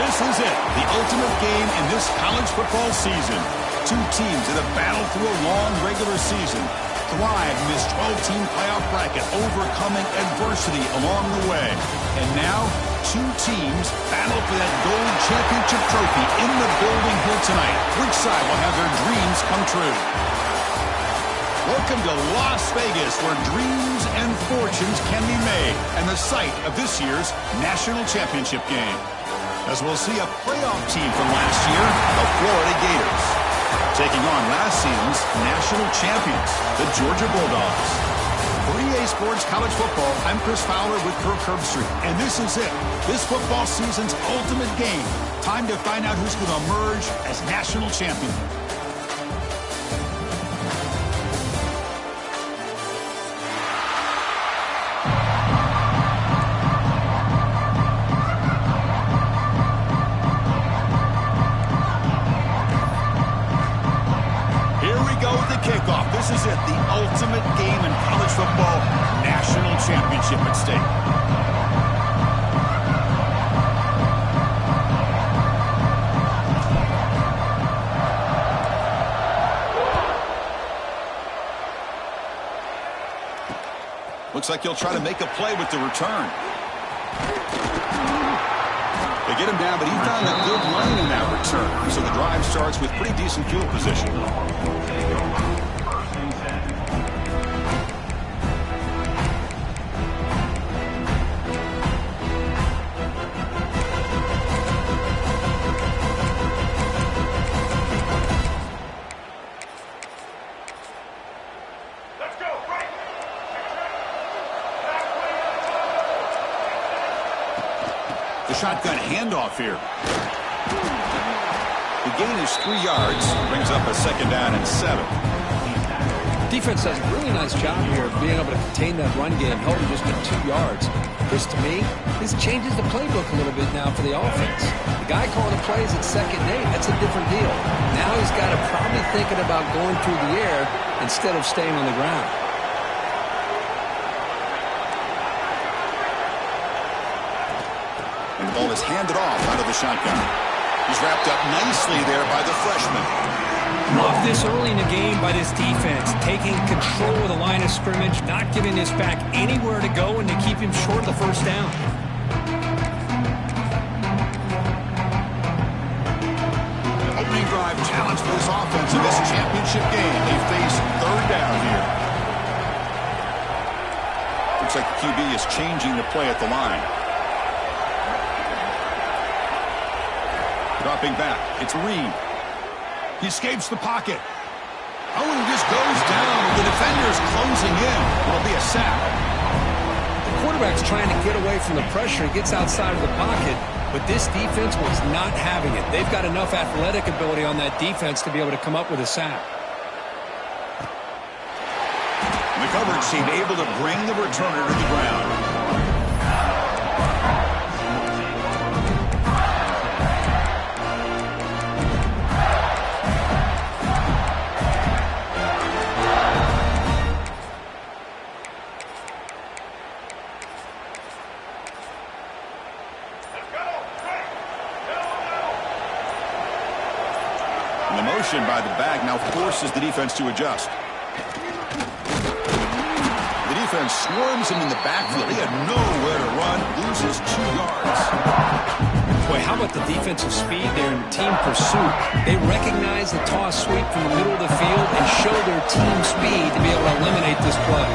This is it, the ultimate game in this college football season. Two teams that have battled through a long regular season, thrived in this 12-team playoff bracket, overcoming adversity along the way. And now, two teams battle for that gold championship trophy in the building here tonight. Which side will have their dreams come true? Welcome to Las Vegas, where dreams and fortunes can be made, and the site of this year's national championship game. As we'll see a playoff team from last year, the Florida Gators, taking on last season's national champions, the Georgia Bulldogs. For EA Sports College Football, I'm Chris Fowler with Kirk Herbstreit, and this is it, this football season's ultimate game. Time to find out who's going to emerge as national champion. Kickoff. This is it, the ultimate game in college football, national championship at stake. Looks like he'll try to make a play with the return. They get him down, but he found a good lane in that return. So the drive starts with pretty decent field position. Shotgun handoff here. The gain is 3 yards, brings up a 2nd down and 7. Defense does a really nice job here of being able to contain that run game, held him just at 2 yards. Chris, to me, this changes the playbook a little bit now for the offense. The guy calling the plays at 2nd and 8, that's a different deal. Now he's got to probably thinking about going through the air instead of staying on the ground. And the ball is handed off out of the shotgun. He's wrapped up nicely there by the freshman. Love this early in the game by this defense, taking control of the line of scrimmage, not giving this back anywhere to go, and to keep him short of the 1st down. Opening drive challenge for this offense in this championship game. They face 3rd down here. Looks like the QB is changing the play at the line. Dropping back, it's Reed. He escapes the pocket. Oh, and he just goes down. The defender's closing in. It'll be a sack. The quarterback's trying to get away from the pressure. He gets outside of the pocket, but this defense was not having it. They've got enough athletic ability on that defense to be able to come up with a sack. The coverage team able to bring the returner to the ground. The motion by the back now forces the defense to adjust. The defense swarms him in the backfield. He had nowhere to run, loses 2 yards. Boy, how about the defensive speed there in team pursuit? They recognize the toss sweep from the middle of the field and show their team speed to be able to eliminate this play.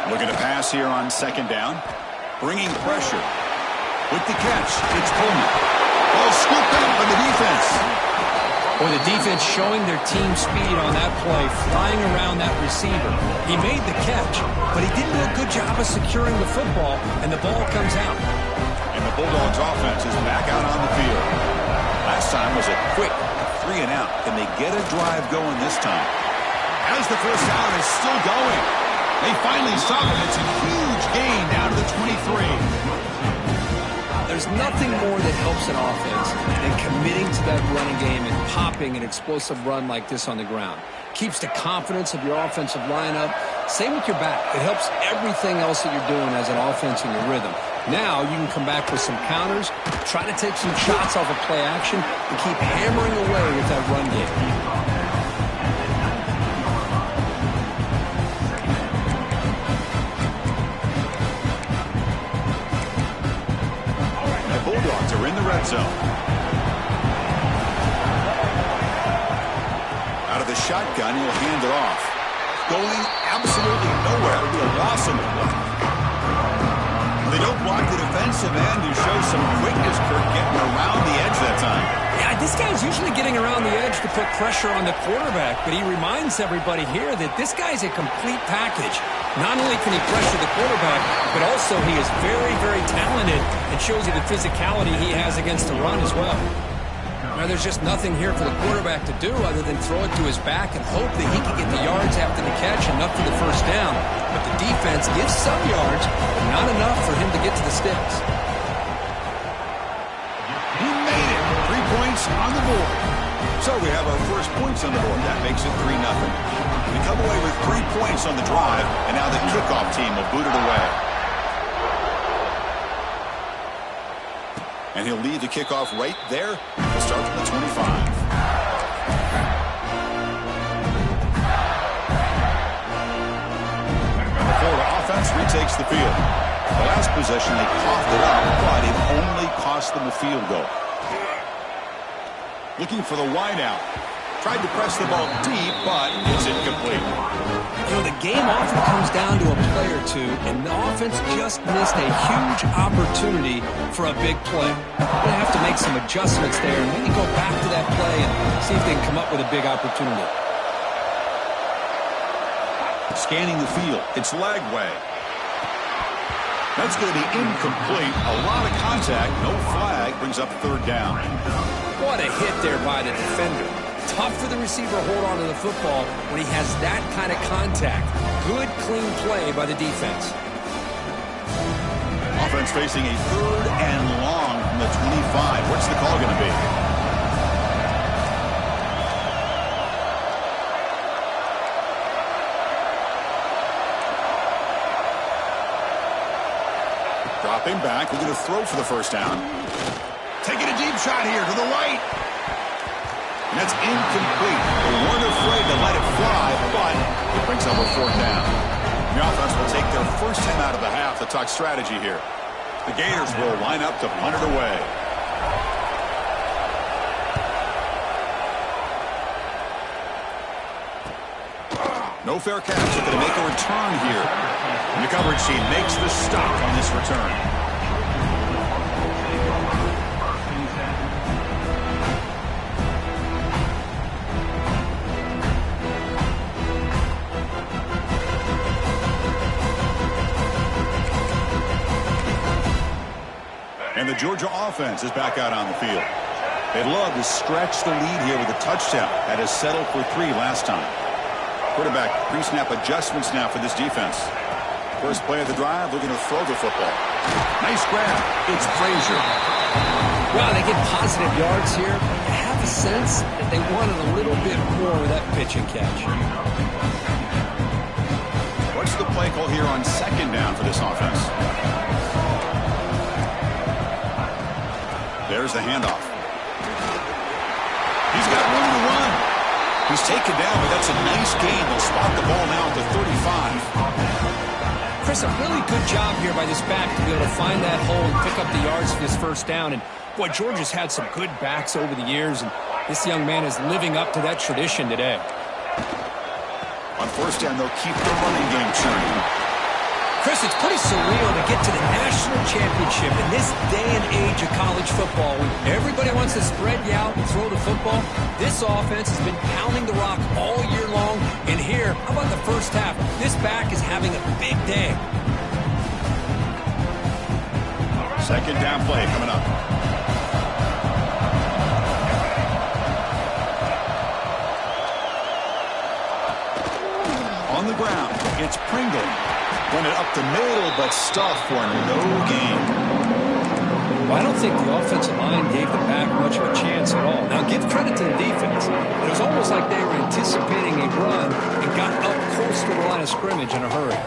Looking to pass here on 2nd down. Bringing pressure. With the catch, it's Pullman. Ball scooped out by the defense. Boy, the defense showing their team speed on that play, flying around that receiver. He made the catch, but he didn't do a good job of securing the football, and the ball comes out. And the Bulldogs offense is back out on the field. Last time was a quick 3 and out. Can they get a drive going this time? As the 1st down is still going. They finally stop it. It's a huge gain down to the 23. There's nothing more that helps an offense than committing to that running game and popping an explosive run like this on the ground. Keeps the confidence of your offensive lineup, Same with your back. It helps everything else that you're doing as an offense in your rhythm. Now you can come back with some counters, try to take some shots off of play action, and keep hammering away with that run game. The Bulldogs are in the red zone. Out of the shotgun, he'll hand it off. Going absolutely nowhere. It'll be a loss on the play. They don't block the defensive end, who shows some quickness, Kirk, getting around the edge that time. Yeah, this guy's usually getting around the edge to put pressure on the quarterback, but he reminds everybody here that this guy's a complete package. Not only can he pressure the quarterback, but also he is very, very talented and shows you the physicality he has against the run as well. Now, there's just nothing here for the quarterback to do other than throw it to his back and hope that he can get the yards after the catch, enough for the first down. But the defense gives some yards, but not enough for him to get to the sticks. He made it. 3 points on the board. So we have our first points on the board. That makes it 3-0. We come away with 3 points on the drive, and now the kickoff team will boot it away. And he'll lead the kickoff right there. He'll start from the 25. The Florida offense retakes the field. The last possession, they coughed it up, but it only cost them a field goal. Looking for the wideout. Tried to press the ball deep, but it's incomplete. You know, the game often comes down to a play or two, and the offense just missed a huge opportunity for a big play. They're going to have to make some adjustments there and maybe go back to that play and see if they can come up with a big opportunity. Scanning the field. It's Lagway. That's going to be incomplete. A lot of contact. No flag. Brings up third down. What a hit there by the defender. Tough for the receiver to hold on to the football when he has that kind of contact. Good, clean play by the defense. Offense facing a 3rd and long from the 25. What's the call going to be? Dropping back. We're going to throw for the first down. Taking a deep shot here to the right. And that's incomplete. They weren't afraid to let it fly, but it brings up a 4th down. The offense will take their first 10 out of the half to talk strategy here. The Gators will line up to punt it away. No fair catch. They're going to make a return here. And the coverage team makes the stop on this return. And the Georgia offense is back out on the field. They'd love to stretch the lead here with a touchdown. That has settled for 3 last time. Quarterback pre-snap adjustments now for this defense. First play of the drive, looking to throw the football. Nice grab. It's Frazier. Wow, they get positive yards here. You have a sense that they wanted a little bit more with that pitch and catch. What's the play call here on 2nd down for this offense? There's the handoff. He's got room to run. He's taken down, but that's a nice gain. They'll spot the ball now at the 35. Chris, a really good job here by this back to be able to find that hole and pick up the yards for this first down. And, boy, Georgia's had some good backs over the years, and this young man is living up to that tradition today. On first down, they'll keep the running game churning. Chris, it's pretty surreal to get to the national championship in this day and age of college football when everybody wants to spread you out and throw the football. This offense has been pounding the rock all year long. And here, how about the first half? This back is having a big day. 2nd down play coming up. On the ground, it's Pringle. Run it up the middle, but stuffed for no gain. Well, I don't think the offensive line gave the back much of a chance at all. Now, give credit to the defense. It was almost like they were anticipating a run and got up close to the line of scrimmage in a hurry.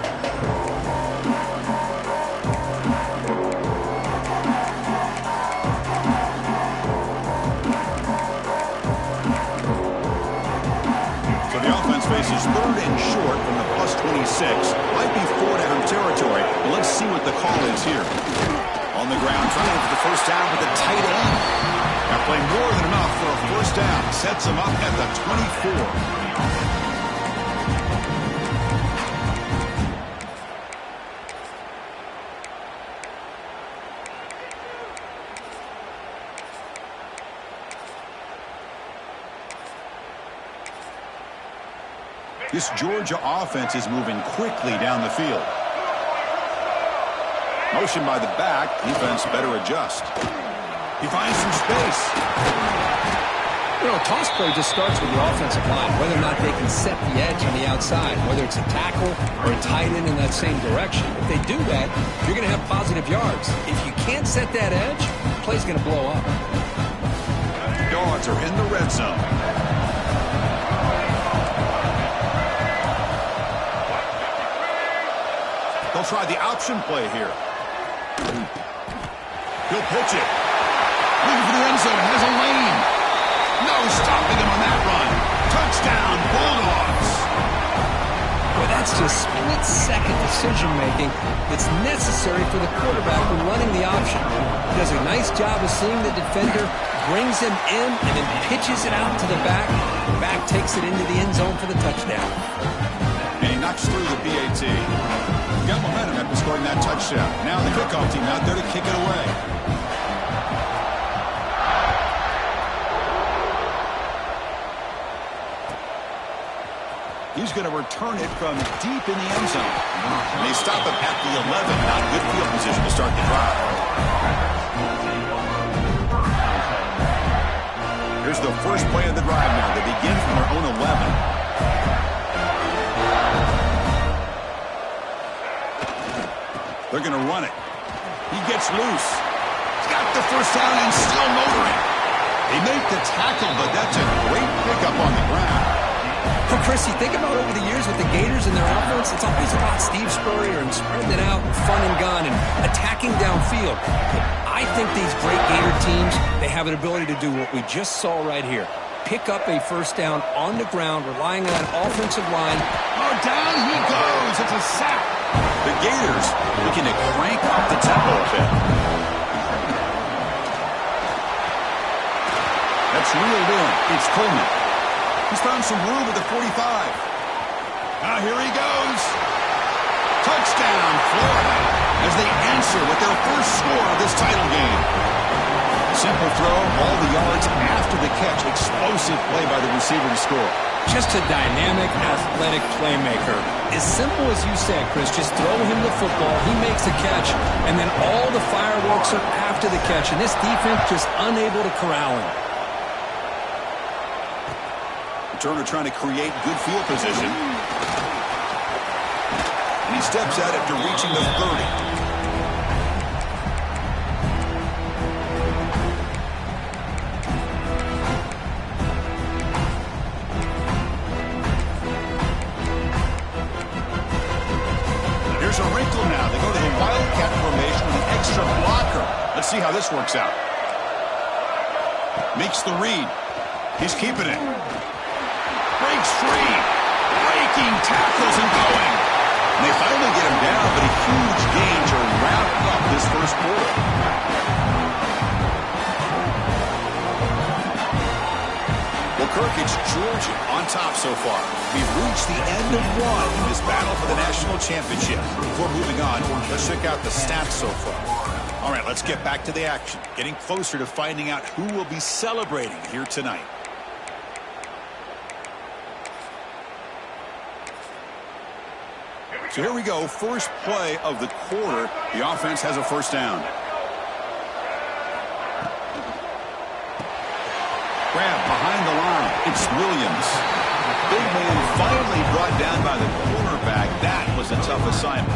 So the offense faces 3rd and short from the +26. Might be 4-down territory, but let's see what the call is here. On the ground, trying for the first down with the tight end. Now play more than enough for a first down. Sets him up at the 24. This Georgia offense is moving quickly down the field. Motion by the back. Defense better adjust. He finds some space. You know, a toss play just starts with the offensive line, whether or not they can set the edge on the outside, whether it's a tackle or a tight end in that same direction. If they do that, you're going to have positive yards. If you can't set that edge, the play's going to blow up. Dogs are in the red zone. They'll try the option play here. He'll pitch it. Looking for the end zone. Has a lane. No stopping him on that run. Touchdown, Bulldogs. Well, that's just split-second decision-making that's necessary for the quarterback when running the option. He does a nice job of seeing the defender, brings him in, and then pitches it out to the back. The back takes it into the end zone for the touchdown. And he knocks through the PAT. Got momentum after scoring that touchdown. Now the kickoff team out there to kick it away. He's going to return it from deep in the end zone. And they stop him at the 11. Not good field position to start the drive. Here's the first play of the drive now. They begin from their own 11. They're going to run it. He gets loose. He's got the first down and still motoring. They make the tackle, but that's a great pickup on the ground. Well, Chris, you think about over the years with the Gators and their offense, it's always about Steve Spurrier and spreading it out and fun and gun and attacking downfield. But I think these great Gator teams, they have an ability to do what we just saw right here. Pick up a first down on the ground, relying on that offensive line. Oh, down he goes. It's a sack. The Gators looking to crank up the tempo a bit. That's reeled in. It's Coleman. He's found some room at the 45. Now here he goes. Touchdown, Florida, as they answer with their first score of this title game. Simple throw, all the yards after the catch. Explosive play by the receiver to score. Just a dynamic, athletic playmaker. As simple as you said, Chris, just throw him the football, he makes a catch, and then all the fireworks are after the catch, and this defense just unable to corral him. Turner trying to create good field position. And he steps out after reaching the 30. Here's a wrinkle now. They go to the Wildcat formation with an extra blocker. Let's see how this works out. Makes the read. He's keeping it. Breaks free. Breaking tackles and going. And they finally get him down, but a huge gain to wrap up this first quarter. Well, Kirk, it's Georgia on top so far. We've reached the end of one in this battle for the national championship. Before moving on, let's check out the stats so far. All right, let's get back to the action. Getting closer to finding out who will be celebrating here tonight. So here we go. First play of the quarter. The offense has a first down. Grab behind the line. It's Williams. Big man finally brought down by the cornerback. That was a tough assignment.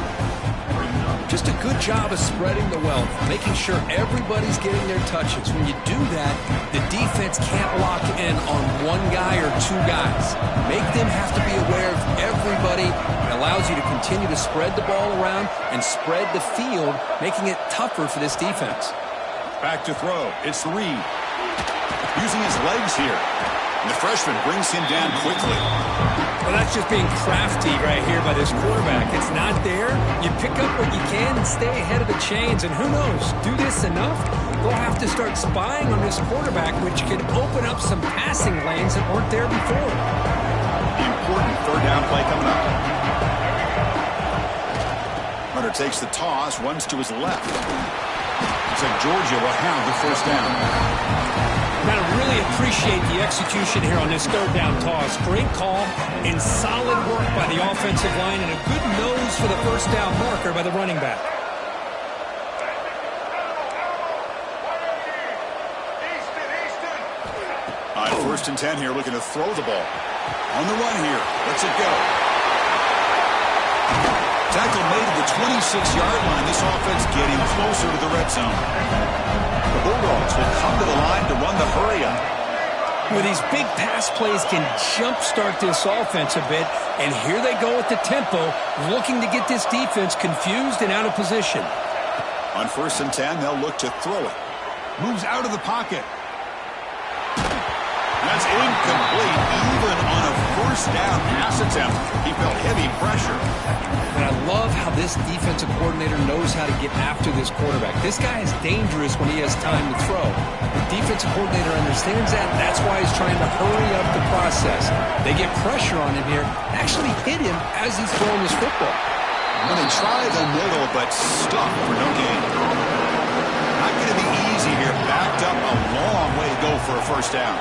Just a good job of spreading the wealth, making sure everybody's getting their touches. When you do that, the defense can't lock in on one guy or two guys. Make them have to be aware of everybody. It allows you to continue to spread the ball around and spread the field, making it tougher for this defense. Back to throw. It's Reed. Using his legs here. And the freshman brings him down quickly. Well, that's just being crafty right here by this quarterback. It's not there. You pick up what you can and stay ahead of the chains. And who knows, do this enough, they'll have to start spying on this quarterback, which could open up some passing lanes that weren't there before. The important third down play coming up. Runner takes the toss, runs to his left. Looks like Georgia will have the first down. Got to really appreciate the execution here on this third down toss. Great call and solid work by the offensive line and a good nose for the first down marker by the running back. On 1st and 10 here, looking to throw the ball. On the run here. Lets it go. Tackle made at the 26-yard line. This offense getting closer to the red zone. The Bulldogs will come to the line to run the hurry-up. Well, these big pass plays can jumpstart this offense a bit, and here they go at the tempo, looking to get this defense confused and out of position. On 1st and 10, they'll look to throw it. Moves out of the pocket. That's incomplete, even on a first down pass attempt. He felt heavy pressure. And I love how this defensive coordinator knows how to get after this quarterback. This guy is dangerous when he has time to throw. The defensive coordinator understands that. That's why he's trying to hurry up the process. They get pressure on him here, actually hit him as he's throwing this football. When they try the middle, but stuck for no gain. Not going to be easy here. Backed up a long way to go for a first down.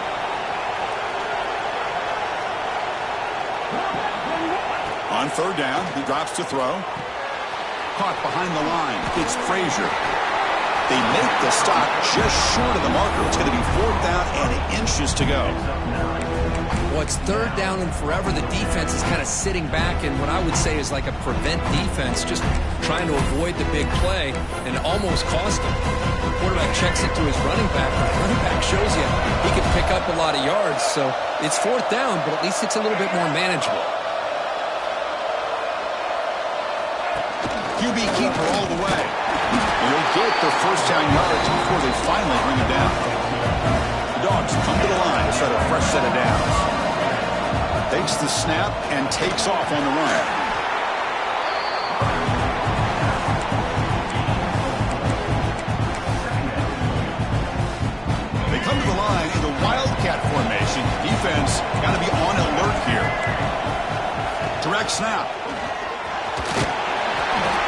On third down, he drops to throw. Caught behind the line. It's Frazier. They make the stop just short of the marker. It's going to be 4th down and inches to go. Well, it's 3rd down and forever. The defense is kind of sitting back in what I would say is like a prevent defense, just trying to avoid the big play, and it almost cost him. The quarterback checks it to his running back. The running back shows you he can pick up a lot of yards, so it's 4th down, but at least it's a little bit more manageable. QB keeper all the way. He'll get the first down yards before they finally bring him down. The Dogs come to the line to set a fresh set of downs. Takes the snap and takes off on the run. They come to the line in the Wildcat formation. Defense got to be on alert here. Direct snap.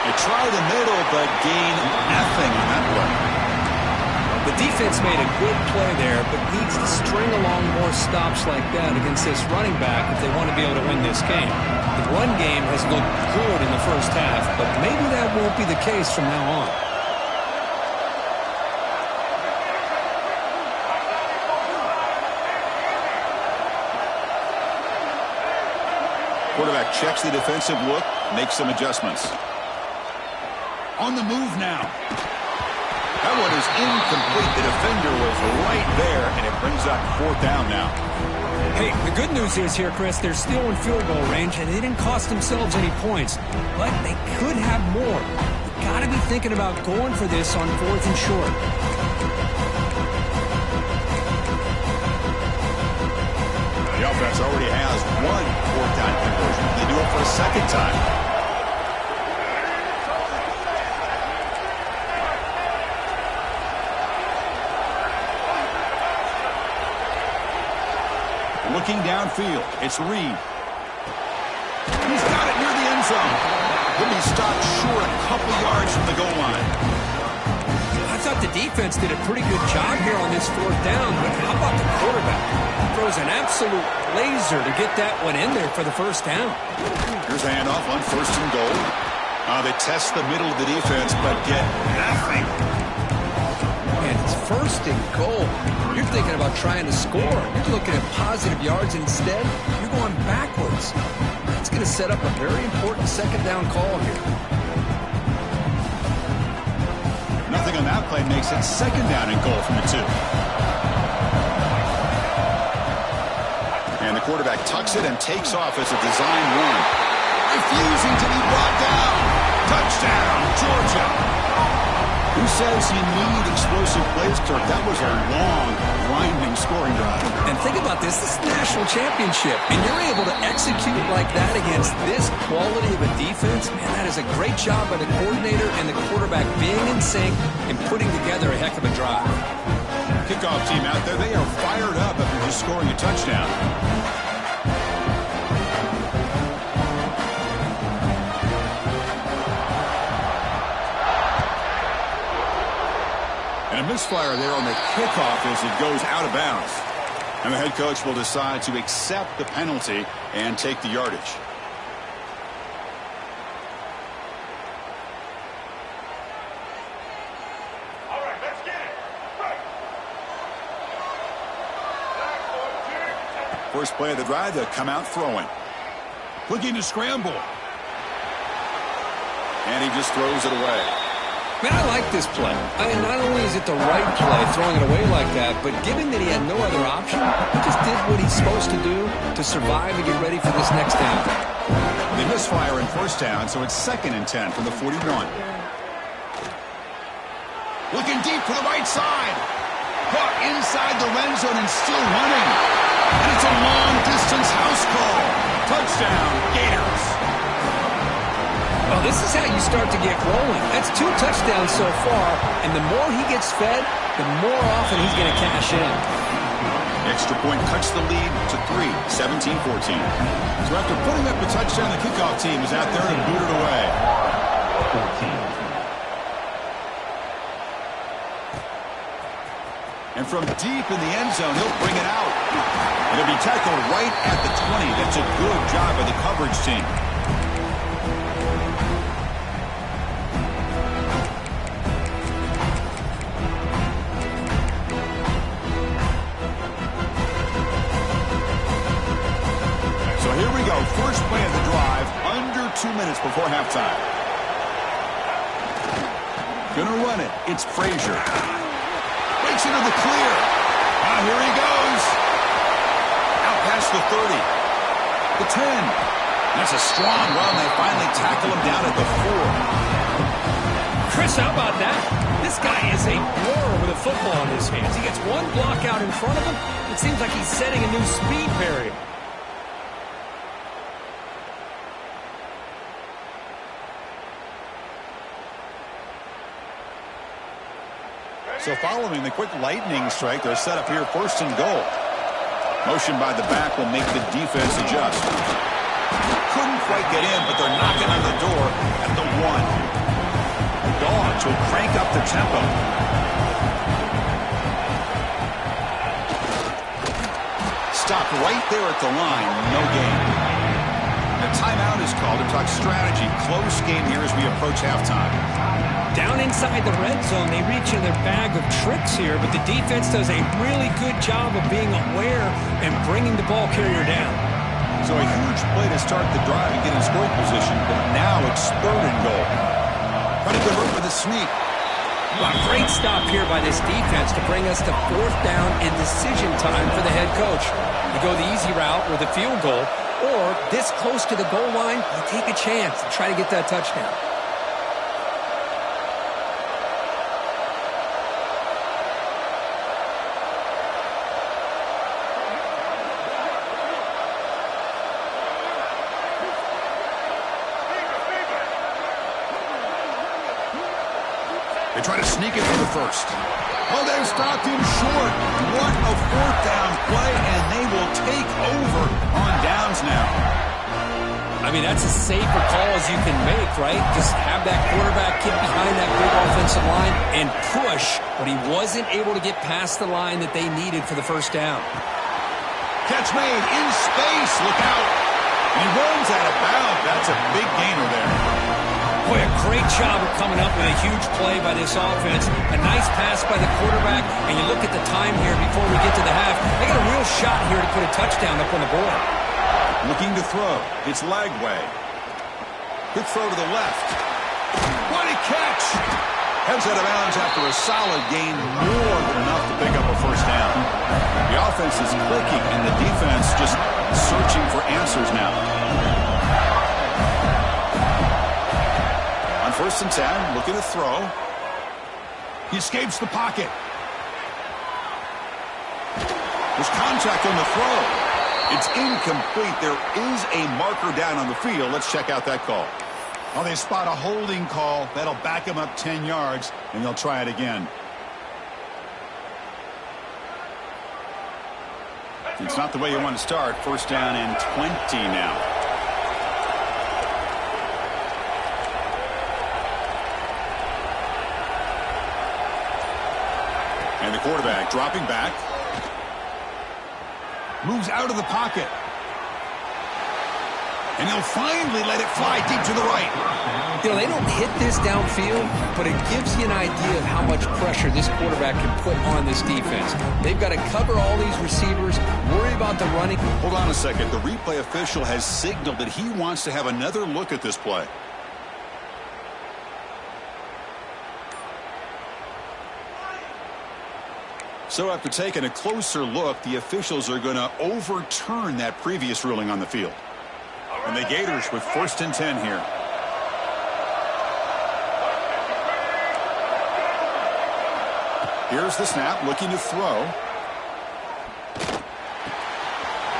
They try the middle, but gain nothing on that play. The defense made a good play there, but needs to string along more stops like that against this running back if they want to be able to win this game. The run game has looked good in the first half, but maybe that won't be the case from now on. Quarterback checks the defensive look, makes some adjustments. On the move now. That one is incomplete. The defender was right there, and it brings up 4th down now. Hey, the good news is here, Chris, they're still in field goal range, and they didn't cost themselves any points. But they could have more. You've got to be thinking about going for this on 4th and short. The offense already has one 4th down conversion. They do it for a second time. Looking downfield, it's Reed. He's got it near the end zone. He'll be stopped short a couple yards from the goal line. I thought the defense did a pretty good job here on this 4th down, but how about the quarterback? Throws an absolute laser to get that one in there for the first down. Here's a handoff on 1st and goal. They test the middle of the defense, but get nothing. And it's 1st and goal. You're thinking about trying to score. You're looking at positive yards. Instead, you're going backwards. That's going to set up a very important 2nd down call here. on that play makes it 2nd down and goal from the 2. And the quarterback tucks it and takes off as a design run. Refusing to be brought down. Touchdown, Georgia. Who says you need explosive plays, Kirk? That was a long, grinding scoring drive. And think about this. This is the national championship. And you're able to execute like that against this quality of a defense. Man, that is a great job by the coordinator and the quarterback being in sync and putting together a heck of a drive. Kickoff team out there, they are fired up after just scoring a touchdown. And a misfire there on the kickoff as it goes out of bounds. And the head coach will decide to accept the penalty and take the yardage. All right, let's get it. Right. First play of the drive, they'll come out throwing. Looking to scramble. And he just throws it away. Man, I like this play. I mean, not only is it the right play, throwing it away like that, but given that he had no other option, he just did what he's supposed to do to survive and get ready for this next down. They misfire in first down, so it's 2nd and 10 from the 41. Looking deep for the right side. Caught inside the red zone and still running. And it's a long-distance house call. Touchdown, Gators. Well, this is how you start to get rolling. That's 2 touchdowns so far, and the more he gets fed, the more often he's going to cash in. Extra point cuts the lead to 3, 17-14. So after putting up a touchdown, the kickoff team is out there to boot it away. 14. And from deep in the end zone, he'll bring it out. It'll be tackled right at the 20. That's a good job by the coverage team. Here we go. First play of the drive, under 2 minutes before halftime. Gonna run it. It's Frazier. Breaks into the clear. Here he goes. Out past the 30. The 10. That's a strong run. They finally tackle him down at the 4. Chris, how about that? This guy is a war with a football in his hands. He gets one block out in front of him. It seems like he's setting a new speed barrier. So following the quick lightning strike, they're set up here 1st and goal. Motion by the back will make the defense adjust. Couldn't quite get in, but they're knocking on the door at the 1. The Dogs will crank up the tempo. Stopped right there at the line. No gain. A timeout is called to talk strategy. Close game here as we approach halftime. Down inside the red zone, they reach in their bag of tricks here, but the defense does a really good job of being aware and bringing the ball carrier down. So a huge play to start the drive and get in scoring position, but now it's 3rd and goal. Trying to get hurt with a sneak. A great stop here by this defense to bring us to 4th down and decision time for the head coach. You go the easy route with a field goal, or this close to the goal line, you take a chance to try to get that touchdown. They try to sneak it for the 1st. Oh, they stopped him short. What a 4th down play, and they will take over on downs now. I mean, that's as safe a call as you can make, right? Just have that quarterback get behind that big offensive line and push, but he wasn't able to get past the line that they needed for the 1st down. Catch made in space. Look out. And he runs out of bounds. That's a big gainer there. Boy, a great job of coming up with a huge play by this offense. A nice pass by the quarterback, and you look at the time here before we get to the half. They got a real shot here to put a touchdown up on the board. Looking to throw. It's Lagway. Good throw to the left. What a catch! Heads out of bounds after a solid gain, more than enough to pick up a first down. The offense is clicking, and the defense just searching for answers now. On 1st and 10, looking to throw. He escapes the pocket. There's contact on the throw. It's incomplete. There is a marker down on the field. Let's check out that call. Well, they spot a holding call. That'll back him up 10 yards, and they'll try it again. It's not the way you want to start. 1st down and 20 now. And the quarterback dropping back. Moves out of the pocket. And he'll finally let it fly deep to the right. You know, they don't hit this downfield, but it gives you an idea of how much pressure this quarterback can put on this defense. They've got to cover all these receivers, worry about the running. Hold on a second. The replay official has signaled that he wants to have another look at this play. So after taking a closer look, the officials are going to overturn that previous ruling on the field. And the Gators with 1st and 10 here. Here's the snap, looking to throw.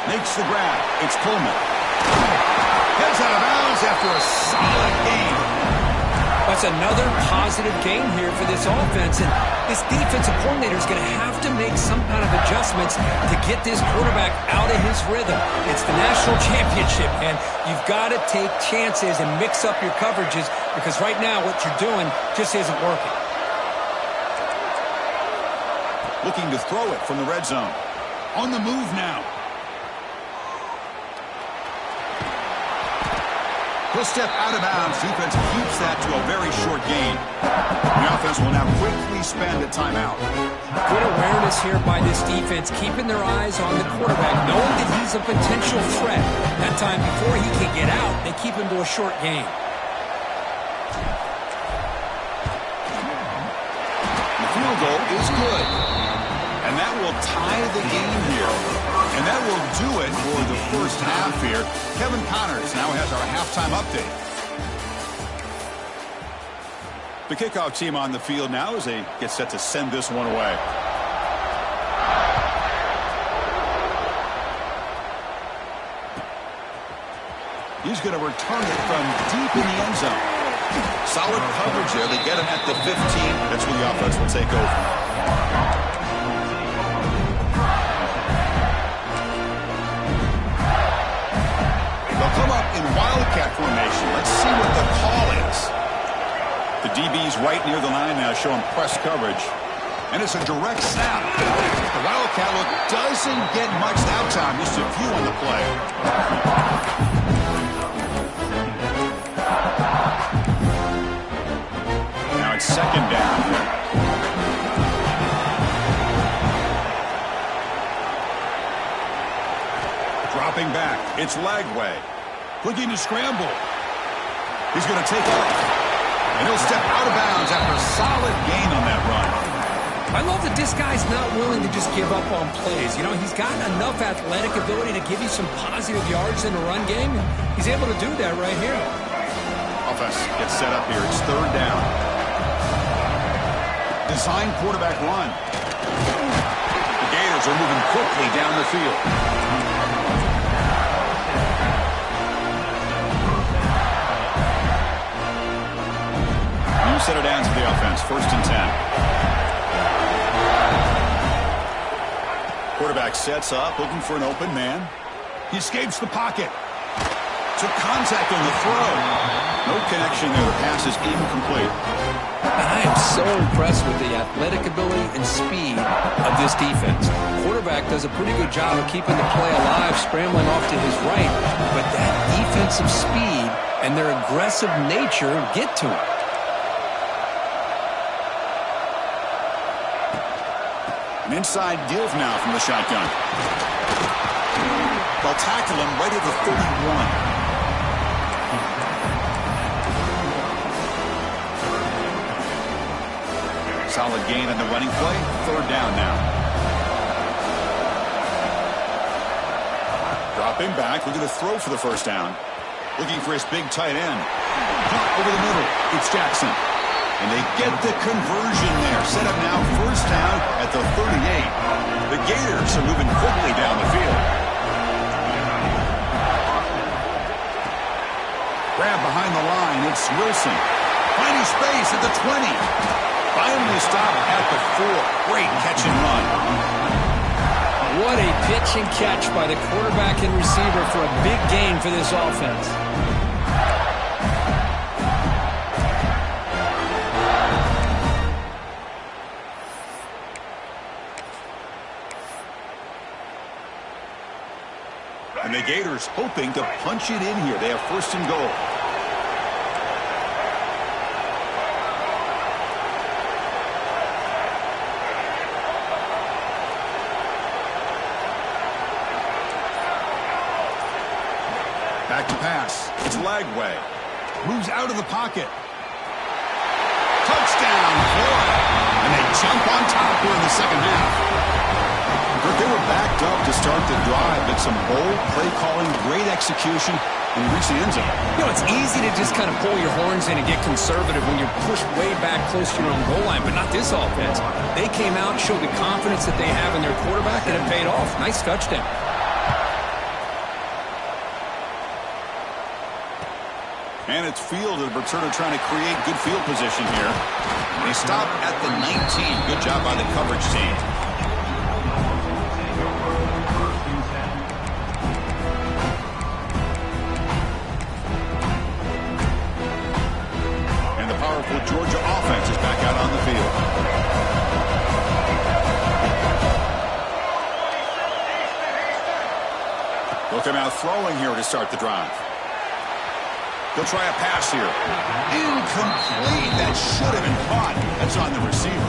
Makes the grab. It's Coleman. Heads out of bounds after a solid game. That's another positive gain here for this offense, and this defensive coordinator is going to have to make some kind of adjustments to get this quarterback out of his rhythm. It's the national championship, and you've got to take chances and mix up your coverages, because right now what you're doing just isn't working. Looking to throw it from the red zone. On the move now. He'll step out of bounds. Defense keeps that to a very short gain. The offense will now quickly spend a timeout. Good awareness here by this defense, keeping their eyes on the quarterback, knowing that he's a potential threat. That time before he can get out, they keep him to a short gain. The field goal is good. And that will tie the game here. And that will do it for the first half here. Kevin Connors now has our halftime update. The kickoff team on the field now as they get set to send this one away. He's going to return it from deep in the end zone. Solid coverage there. They get him at the 15. That's where the offense will take over. Come up in wildcat formation. Let's see what the call is. The DB's right near the line now showing press coverage. And it's a direct snap. The wildcat look doesn't get much that time. Just a few on the play. Now it's 2nd down. Dropping back. It's Lagway. Looking to scramble. He's going to take off. And he'll step out of bounds after a solid gain on that run. I love that this guy's not willing to just give up on plays. You know, he's got enough athletic ability to give you some positive yards in the run game. He's able to do that right here. Offense gets set up here. It's 3rd down. Design quarterback run. The Gators are moving quickly down the field. Set it down to the offense. 1st and 10. Quarterback sets up, looking for an open man. He escapes the pocket. Took contact on the throw. No connection there. The pass is incomplete. And I am so impressed with the athletic ability and speed of this defense. Quarterback does a pretty good job of keeping the play alive, scrambling off to his right. But that defensive speed and their aggressive nature get to him. An inside give now from the shotgun. They'll tackle him right at the 31. Solid gain on the running play. Third down now. Dropping back, looking to throw for the first down. Looking for his big tight end. Caught over the middle. It's Jackson. And they get the conversion there. Set up now first down at the 38. The Gators are moving quickly down the field. Grab behind the line. It's Wilson. Finding space at the 20. Finally stopped at the 4. Great catch and run. What a pitch and catch by the quarterback and receiver for a big gain for this offense. And the Gators hoping to punch it in here. They have first and goal. Back to pass. It's Lagway. Moves out of the pocket. Touchdown, Florida. And they jump on top here in the second half. They were backed up to start the drive, but some bold play calling, great execution, and reach the end zone. You know, it's easy to just kind of pull your horns in and get conservative when you're pushed way back close to your own goal line, but not this offense. They came out and showed the confidence that they have in their quarterback, and it paid off. Nice touchdown. And it's fielded, but sort of trying to create good field position here. They stop at the 19. Good job by the coverage team. And the powerful Georgia offense is back out on the field. They'll come out throwing here to start the drive. They'll try a pass here. Incomplete. That should have been caught. That's on the receiver.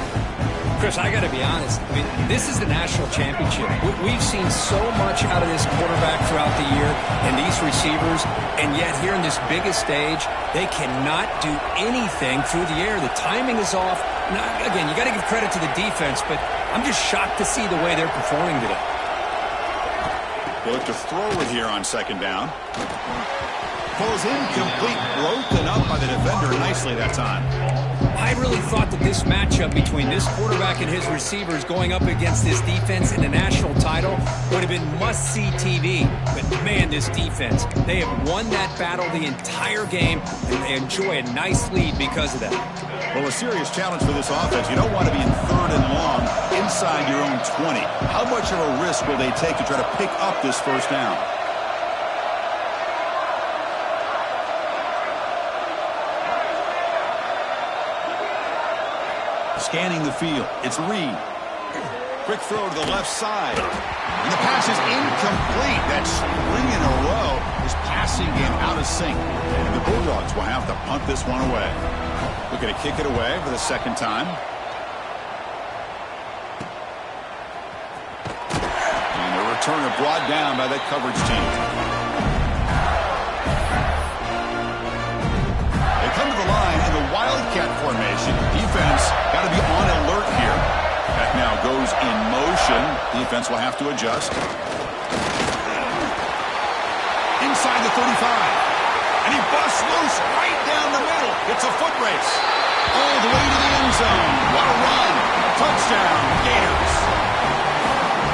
Chris, I got to be honest. I mean, this is the national championship. We've seen so much out of this quarterback throughout the year and these receivers, and yet here in this biggest stage, they cannot do anything through the air. The timing is off. Now, again, you got to give credit to the defense, but I'm just shocked to see the way they're performing today. They look to throw it here on second down. Pulls incomplete, broken up by the defender nicely that time. I really thought that this matchup between this quarterback and his receivers going up against this defense in the national title would have been must-see TV. But, man, this defense, they have won that battle the entire game, and they enjoy a nice lead because of that. Well, a serious challenge for this offense. You don't want to be in third and long inside your own 20. How much of a risk will they take to try to pick up this first down? Scanning the field. It's Reed. Quick throw to the left side. And the pass is incomplete. That's 3 in a row. His passing game out of sync. And the Bulldogs will have to punt this one away. Looking to kick it away for the second time. And the returner brought down by that coverage team. They come to the line in the Wildcat formation. Defense got to be on alert here. That now goes in motion. Defense will have to adjust. Inside the 35. And he busts loose right down the middle. It's a foot race. All the way to the end zone. What a run. Touchdown, Gators.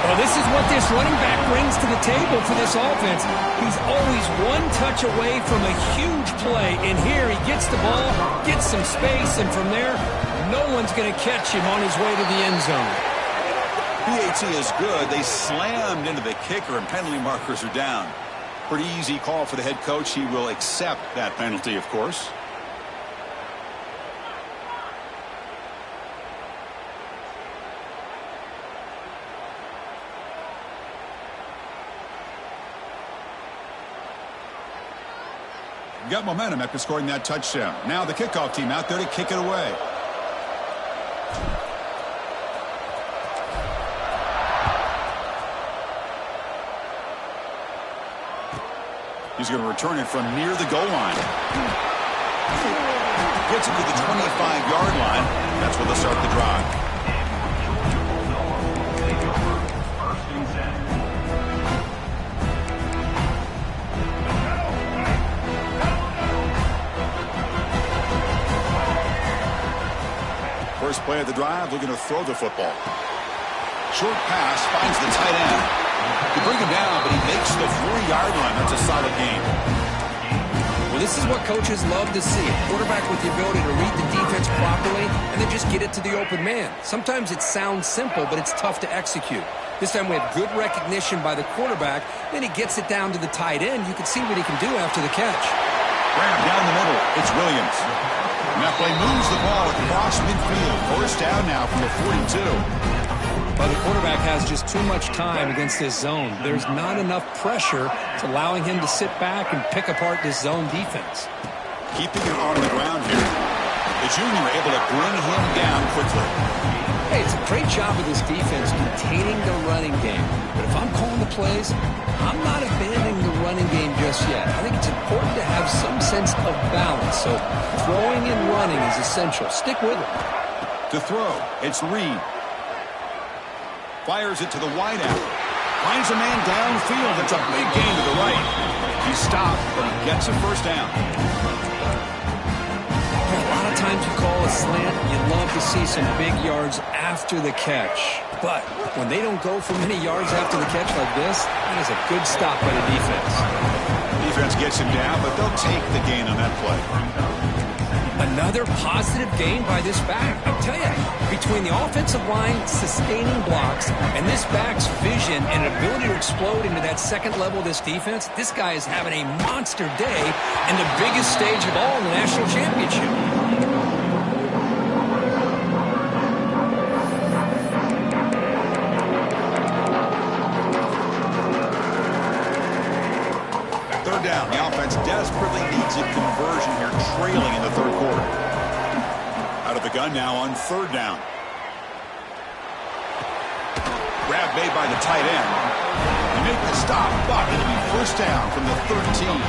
Well, this is what this running back brings to the table for this offense. He's always one touch away from a huge play, and here he gets the ball, gets some space, and from there, no one's going to catch him on his way to the end zone. PAT is good. They slammed into the kicker, and penalty markers are down. Pretty easy call for the head coach. He will accept that penalty, of course. Got momentum after scoring that touchdown. Now the kickoff team out there to kick it away. He's going to return it from near the goal line. Gets it to the 25-yard line. That's where they'll start the drive. First play of the drive, looking to throw the football. Short pass, finds the tight end. They bring him down, but he makes the 4-yard line. That's a solid gain. Well, this is what coaches love to see. A quarterback with the ability to read the defense properly and then just get it to the open man. Sometimes it sounds simple, but it's tough to execute. This time we have good recognition by the quarterback. Then he gets it down to the tight end. You can see what he can do after the catch. Grab down the middle. It's Williams. And that play moves the ball across midfield. First down now from the 42. But the quarterback has just too much time against this zone. There's not enough pressure to allowing him to sit back and pick apart this zone defense. Keeping it on the ground here. The junior able to bring him down quickly. Hey, it's a great job of this defense containing the running game. But if I'm calling the plays, I'm not abandoning the running game just yet. I think it's important to have some sense of balance. So throwing and running is essential. Stick with it. To throw, it's Reed. Fires it to the wideout. Finds a man downfield. That's a big gain to the right. He stopped, but he gets a first down. A lot of times you call a slant, you love to see some big yards after the catch. But when they don't go for many yards after the catch like this, that is a good stop by the defense. Defense gets him down, but they'll take the gain on that play. Another positive gain by this back. I tell you, between the offensive line sustaining blocks and this back's vision and ability to explode into that second level of this defense, this guy is having a monster day and the biggest stage of all in the national championship. Third down. The offense desperately needs a conversion here, trailing in the third quarter. Out of the gun now on third down. Grab made by the tight end. They make the stop, but it'll be first down from the 13.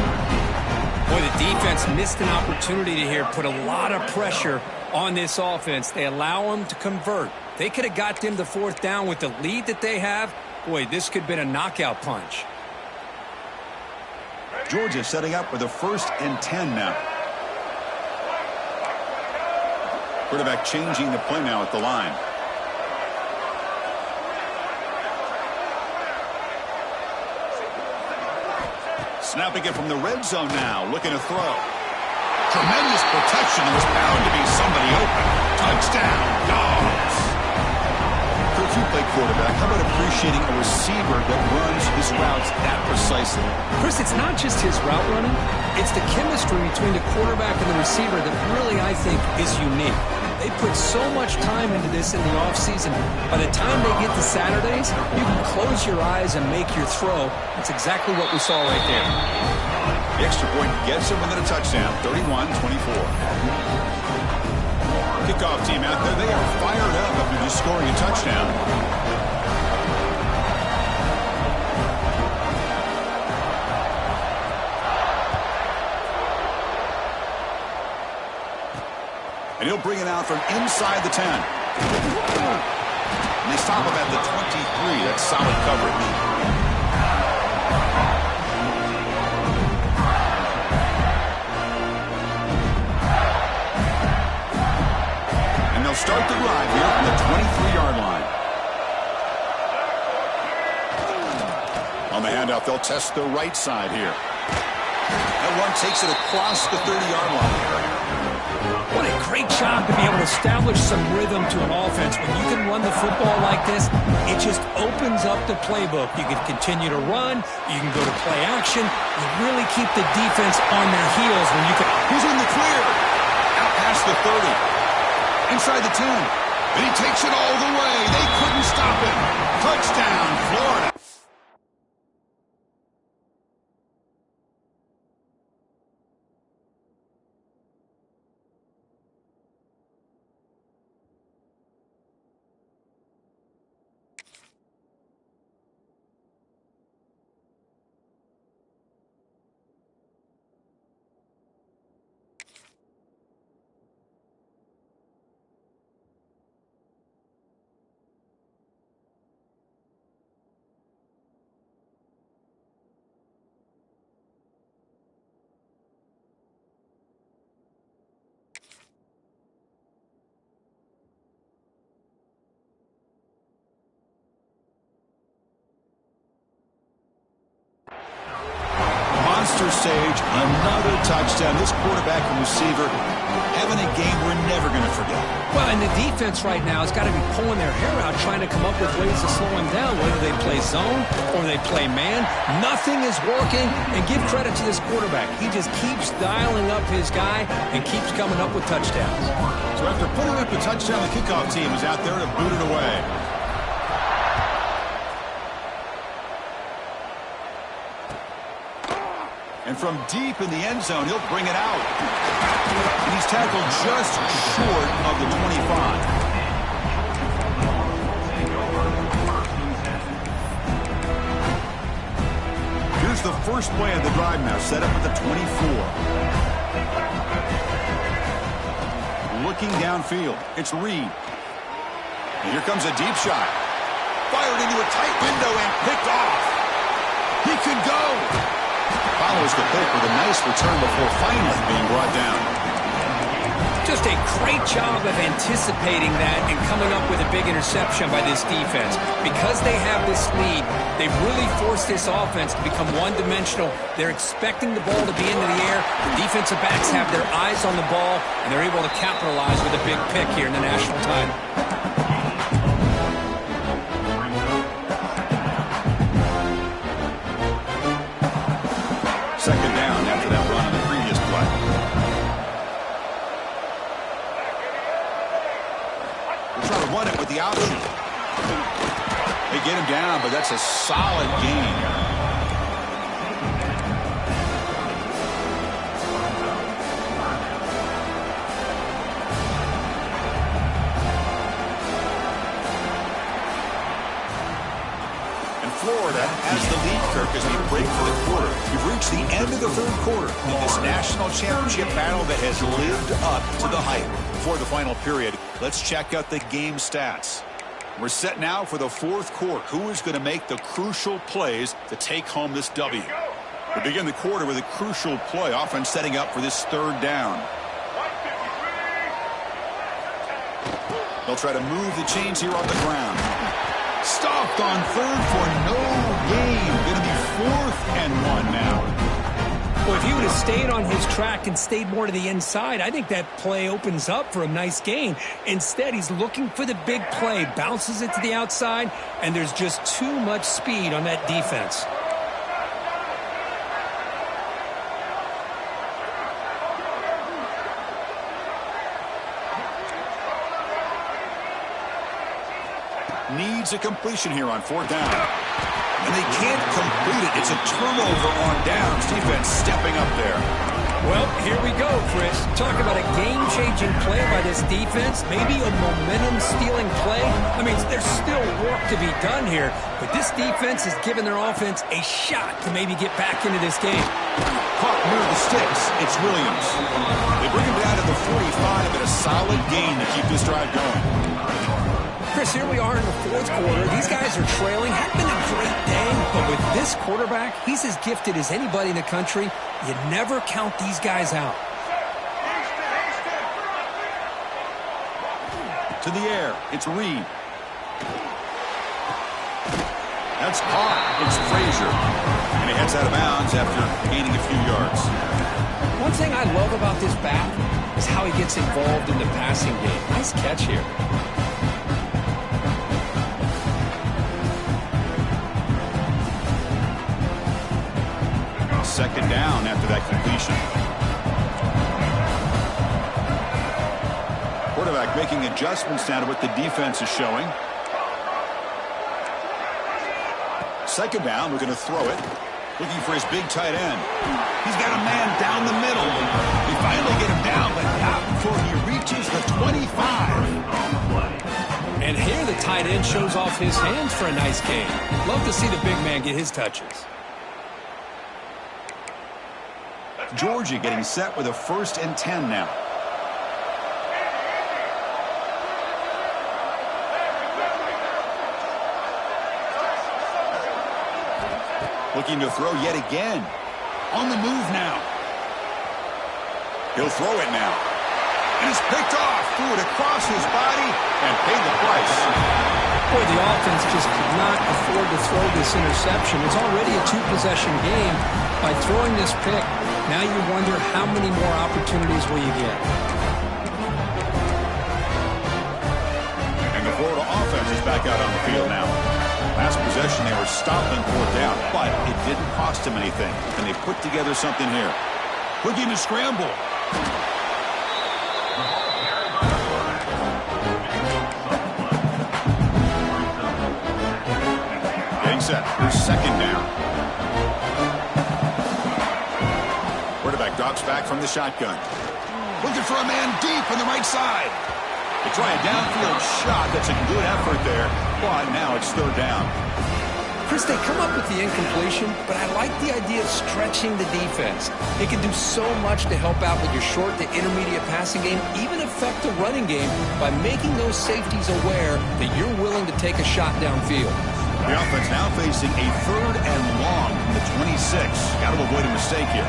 Boy, the defense missed an opportunity to here put a lot of pressure on this offense. They allow them to convert. They could have got them to fourth down with the lead that they have. Boy, this could have been a knockout punch. Georgia setting up with a 1st and 10 now. Quarterback changing the play now at the line. Snapping it from the red zone now, looking to throw. Tremendous protection. There was bound to be somebody open. Touchdown, Dogs. Coach, you play quarterback. How about appreciating a receiver that runs his routes that precisely? Chris, it's not just his route running. It's the chemistry between the quarterback and the receiver that really, I think, is unique. They put so much time into this in the offseason. By the time they get to Saturdays, you can close your eyes and make your throw. That's exactly what we saw right there. The extra point gets him within a touchdown, 31-24. Kickoff team out there, they are fired up after just scoring a touchdown. And he'll bring it out from inside the 10. And they stop him at the 23. That's solid coverage. Start the drive here from the 23-yard line. On the handoff, they'll test the right side here. That one takes it across the 30-yard line. What a great job to be able to establish some rhythm to an offense. When you can run the football like this, it just opens up the playbook. You can continue to run. You can go to play action. You really keep the defense on their heels when you can. He's in the clear. Out past the 30. Inside the 10. And he takes it all the way. They couldn't stop him. Touchdown, Florida. Mr. Sage, another touchdown. This quarterback and receiver having a game we're never going to forget. Well, and the defense right now has got to be pulling their hair out trying to come up with ways to slow him down, whether they play zone or they play man. Nothing is working, and give credit to this quarterback. He just keeps dialing up his guy and keeps coming up with touchdowns. So after putting up a touchdown, the kickoff team is out there to boot it away. And from deep in the end zone, he'll bring it out. And he's tackled just short of the 25. Here's the first play of the drive now, set up at the 24. Looking downfield, it's Reed. And here comes a deep shot. Fired into a tight window and picked off. He could go. Follows the pick with a nice return before finally being brought down. Just a great job of anticipating that and coming up with a big interception by this defense. Because they have this lead, they've really forced this offense to become one-dimensional. They're expecting the ball to be into the air. The defensive backs have their eyes on the ball, and they're able to capitalize with a big pick here in the national title. Second down after that run on the previous play. They're trying to run it with the option. They get him down, but that's a solid gain. Florida has the lead, Kirk, as we break for the quarter. We've reached the end of the third quarter in this national championship battle that has lived up to the hype. Before the final period, let's check out the game stats. We're set now for the fourth quarter. Who is going to make the crucial plays to take home this W? We begin the quarter with a crucial play, often setting up for this third down. They'll try to move the chains here on the ground. Stopped on third for no gain. Going to be 4th and 1 now. Well, if he would have stayed on his track and stayed more to the inside, I think that play opens up for a nice gain. Instead, he's looking for the big play, bounces it to the outside, and there's just too much speed on that defense. Needs a completion here on 4th down. And they can't complete it. It's a turnover on downs. Defense stepping up there. Well, here we go, Chris. Talk about a game-changing play by this defense. Maybe a momentum-stealing play. I mean, there's still work to be done here, but this defense has given their offense a shot to maybe get back into this game. Caught near the sticks. It's Williams. They bring him down to the 45 and a solid gain to keep this drive going. Chris, here we are in the fourth quarter. These guys are trailing. Had been a great day, but with this quarterback, he's as gifted as anybody in the country. You never count these guys out. To the air, it's Reed. That's caught. It's Frazier. And he heads out of bounds after gaining a few yards. One thing I love about this back is how he gets involved in the passing game. Nice catch here. Second down after that completion. Quarterback making adjustments now to what the defense is showing. Second down, we're going to throw it. Looking for his big tight end. He's got a man down the middle. They finally get him down, but not before he reaches the 25. And here the tight end shows off his hands for a nice gain. Love to see the big man get his touches. Georgia getting set with a 1st and 10 now. Looking to throw yet again. On the move now. He'll throw it now. And it's picked off. Threw it across his body and paid the price. Boy, the offense just could not afford to throw this interception. It's already a 2-possession game. By throwing this pick, now you wonder how many more opportunities will you get. And the Florida offense is back out on the field now. Last possession, they were stopped on 4th down, but it didn't cost them anything. And they put together something here. Looking to scramble. Getting set. Here's 2nd down. Quarterback drops back from the shotgun. Looking for a man deep on the right side. They try a downfield shot. That's a good effort there, but now it's 3rd down. Chris, they come up with the incompletion, but I like the idea of stretching the defense. It can do so much to help out with your short to intermediate passing game, even affect the running game by making those safeties aware that you're willing to take a shot downfield. The offense now facing a 3rd and long from the 26. Got to avoid a mistake here.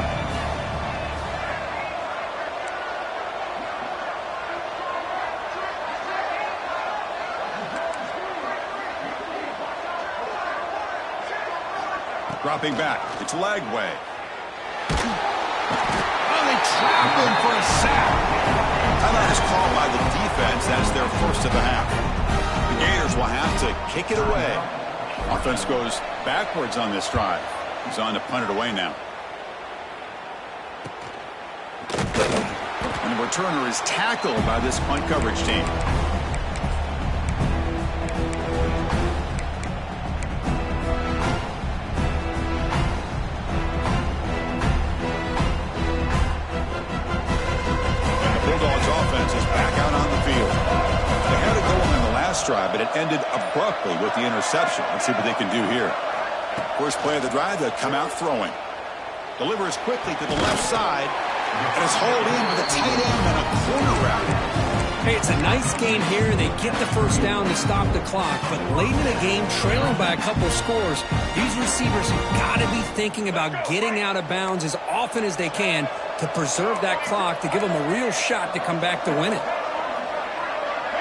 Dropping back. It's Lagway. Oh, they trap him for a sack. Timeout is called by the defense. That's their first of the half. The Gators will have to kick it away. Offense goes backwards on this drive. He's on to punt it away now. And the returner is tackled by this punt coverage team. Drive, but it ended abruptly with the interception. Let's see what they can do here. First play of the drive, they'll come out throwing. Delivers quickly to the left side, and is hauled in with a tight end and a corner route. Hey, it's a nice game here, and they get the first down to stop the clock. But late in the game, trailing by a couple scores, these receivers have got to be thinking about getting out of bounds as often as they can to preserve that clock, to give them a real shot to come back to win it.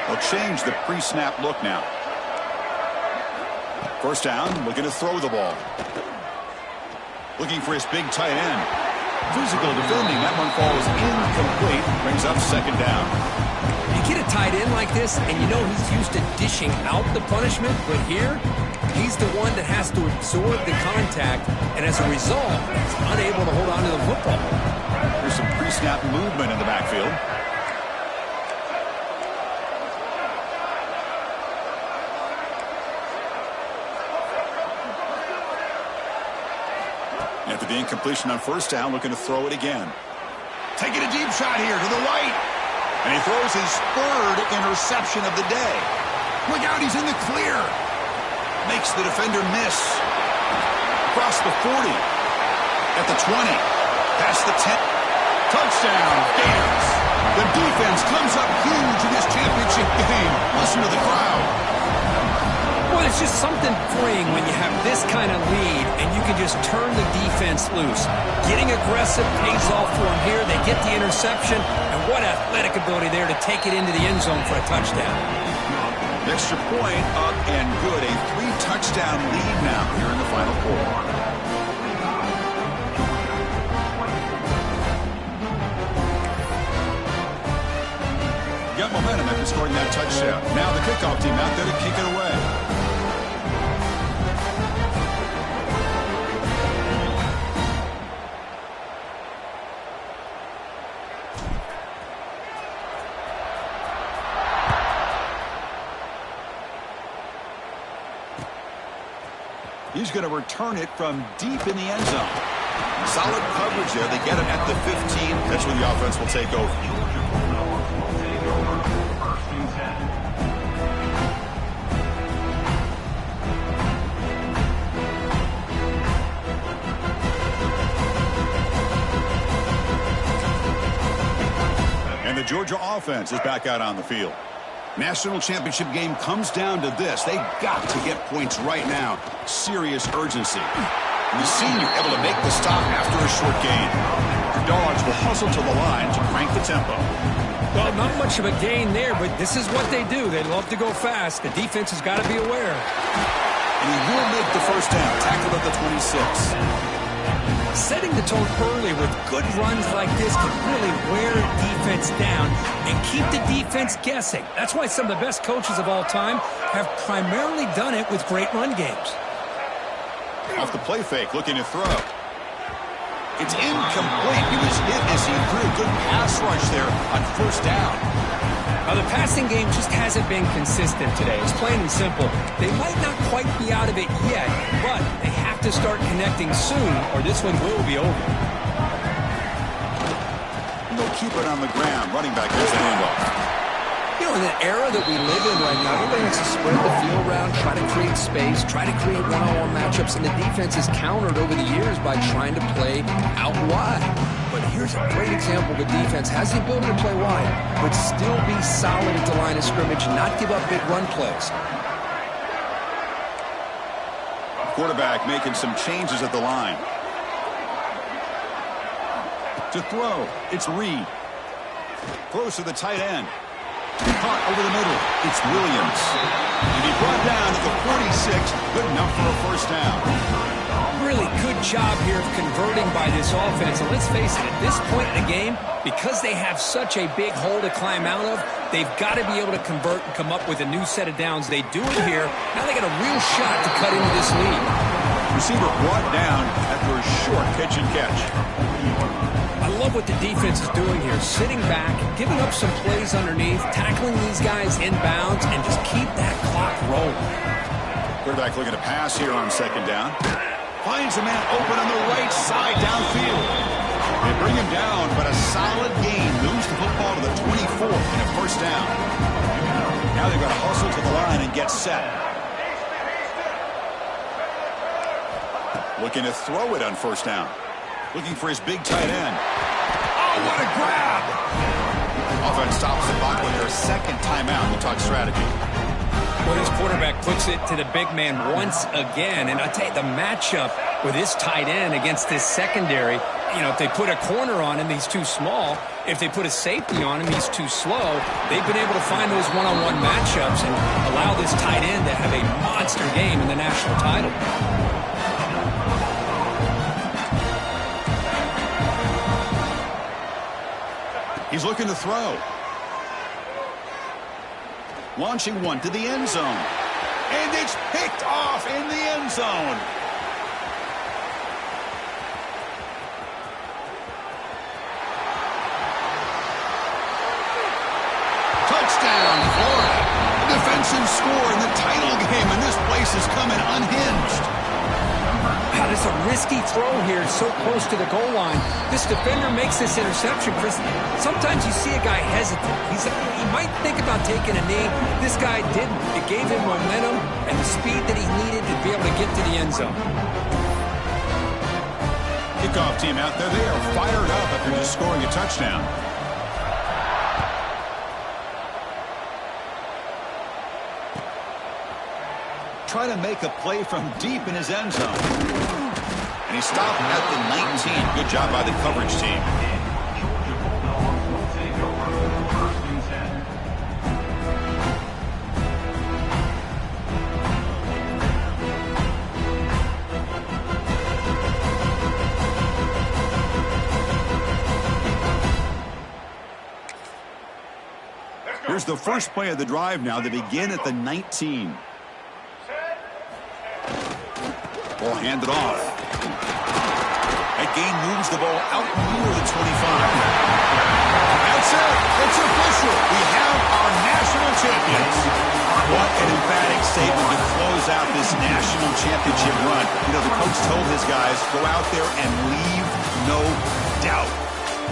They'll change the pre-snap look now. First down, looking to throw the ball. Looking for his big tight end. Physical defending. That one falls incomplete. Brings up 2nd down. You get a tight end like this, and you know he's used to dishing out the punishment, but here, he's the one that has to absorb the contact, and as a result, he's unable to hold on to the football. There's some pre-snap movement in the backfield. After the incompletion on first down, looking to throw it again. Taking a deep shot here to the right. And he throws his 3rd interception of the day. Look out, he's in the clear. Makes the defender miss. Across the 40. At the 20. Past the 10. Touchdown, Gators. The defense comes up huge in this championship game. Listen to the crowd. Well, it's just something freeing when you have this kind of lead and you can just turn the defense loose. Getting aggressive pays off for them here. They get the interception, and what athletic ability there to take it into the end zone for a touchdown. Extra point up and good. A 3-touchdown lead now here in the final quarter. Got momentum after scoring that touchdown. Now the kickoff team out there to kick it away. He's going to return it from deep in the end zone. Solid coverage there. They get it at the 15. That's where the offense will take over. And the Georgia offense is back out on the field. National championship game comes down to this. They've got to get points right now. Serious urgency. And the senior able to make the stop after a short gain. The Dogs will hustle to the line to crank the tempo. Well, not much of a gain there, but this is what they do. They love to go fast. The defense has got to be aware. And he will make the first down. Tackled at the 26. Setting the tone early with good runs like this can really wear defense down and keep the defense guessing. That's why some of the best coaches of all time have primarily done it with great run games. Off the play fake, looking to throw. It's incomplete. He was hit as he threw a good pass rush there on first down. Now, the passing game just hasn't been consistent today. It's plain and simple. They might not quite be out of it yet, but they have to start connecting soon or this one will be over. And they'll keep it on the ground. Running back gets the handoff. You know, in the era that we live in right now, everybody wants to spread the field around, try to create space, try to create one-on-one matchups, and the defense is countered over the years by trying to play out wide. But here's a great example of a defense has the ability to play wide, but still be solid at the line of scrimmage, not give up big run plays. Quarterback making some changes at the line. To throw, it's Reed. Throws to the tight end. Caught over the middle. It's Williams. And he brought down at the 46. Good enough for a first down. Really good job here of converting by this offense. And let's face it, at this point in the game, because they have such a big hole to climb out of, they've got to be able to convert and come up with a new set of downs. They do it here. Now they got a real shot to cut into this lead. Receiver brought down after a short pitch and catch. I love what the defense is doing here. Sitting back, giving up some plays underneath, tackling these guys inbounds, and just keep that clock rolling. Quarterback looking to pass here on second down. Finds a man open on the right side downfield. They bring him down, but a solid gain moves the football to the 24 and a first down. Now they've got to hustle to the line and get set. Looking to throw it on first down. Looking for his big tight end. Oh, what a grab! Offense stops the clock with their second timeout. We'll talk strategy. Well, this quarterback puts it to the big man once again. And I tell you, the matchup with this tight end against this secondary, you know, if they put a corner on him, he's too small. If they put a safety on him, he's too slow. They've been able to find those one-on-one matchups and allow this tight end to have a monster game in the national title. He's looking to throw. Launching one to the end zone. And it's picked off in the end zone. Touchdown, Florida. A defensive score in the title game, and this place is coming unhinged. God, it's a risky throw here, so close to the goal line. This defender makes this interception, Chris. Sometimes you see a guy hesitant. He might think about taking a knee. This guy didn't. It gave him momentum and the speed that he needed to be able to get to the end zone. Kickoff team out there. They are fired up after just scoring a touchdown. Try to make a play from deep in his end zone. And he stopped at the 19. Good job by the coverage team. Here's the first play of the drive now. They begin at the 19. Ball handed off. That gain moves the ball out near the 25. That's it. It's official. We have our national champions. What an emphatic statement to close out this national championship run. You know, the coach told his guys, go out there and leave no doubt.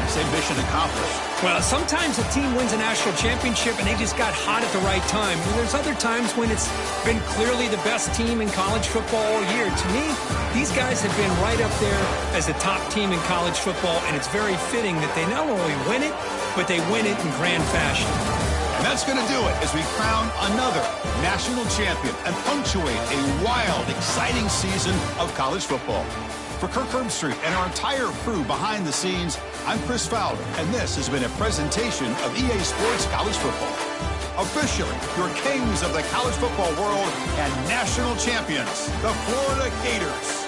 Same mission accomplished. Well, sometimes a team wins a national championship and they just got hot at the right time. And there's other times when it's been clearly the best team in college football all year. To me, these guys have been right up there as a top team in college football, and it's very fitting that they not only win it, but they win it in grand fashion. And that's going to do it as we crown another national champion and punctuate a wild, exciting season of college football. For Kirk Herbstreit and our entire crew behind the scenes, I'm Chris Fowler, and this has been a presentation of EA Sports College Football. Officially, your kings of the college football world and national champions, the Florida Gators.